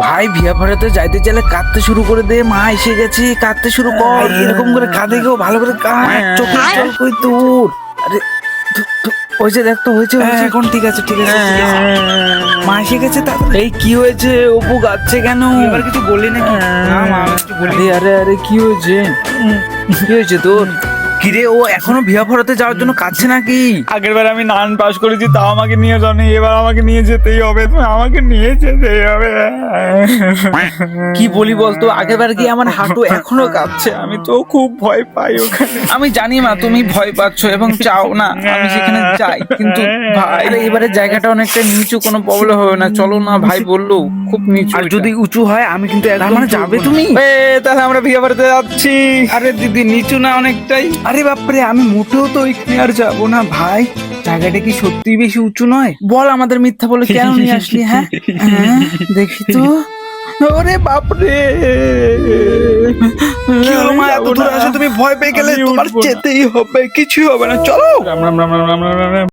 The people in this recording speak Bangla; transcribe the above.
ভাই বিয়া ভরাতে যাইতে চাইলে কাঁদতে শুরু করে দে, মা এসে গেছে, কাঁদতে শুরু কর। এরকম করে কাঁদে কেউ, ভালো করে কাঁদ, চোখে জল কই তোর। আরে হয়েছে, দেখ তো হয়েছে হয়েছে এখন, ঠিক আছে ঠিক আছে ঠিক আছে। মা এসে গেছে। তা এই কি হয়েছে, অপু কাঁদছে কেন? এবার কিছু বললি নাকি? না মা আমি কিছু বলি। আরে আরে কি হয়েছে, কি হয়েছে তোর? কিরে ও এখনো বিয়া ভরাতে যাওয়ার জন্য কাঁদছে নাকি? আগের বার আমি নান পাস করেছি, তাও আমাকে নিয়ে যাওনি, এবার আমাকে নিয়ে যেতেই হবে, তুমি আমাকে নিয়ে যেতেই হবে। কি বলি বলতো, আগেরবার কি আমার হাঁটু এখনো কাঁপছে। আমি তো খুব ভয় পাই ওখানে। আমি জানি মা তুমি ভয় পাচ্ছ এবং চাও না আমি সেখানে যাই, কিন্তু ভাই এবারে জায়গাটা অনেকটা নিচু, কোনো প্রবলেম হবে না, চলো না। ভাই বললো খুব নিচু, আর যদি উঁচু হয় আমি কিন্তু একদম। মানে যাবে তুমি? তাহলে আমরা বিয়ে বাড়িতে যাচ্ছি। আরে দিদি নিচু না অনেকটাই? আরে বাপরে, আমি মোটেও তো ওইখানে আর যাবো না ভাই। জায়গাটা কি সত্যি বেশি উঁচু নয়? বল আমাদের মিথ্যা বলে কেন নিয়ে আসলি? হ্যাঁ হ্যাঁ, দেখি তো। ওরে বাপরে, কি হলো মা, এত দূরে আসো তুমি ভয় পেয়ে গেলে? আমি তোমার উঠবো না। যেতেই হবে, কিছু হবে না, চলো। রাম রাম রাম রাম রাম রাম রাম।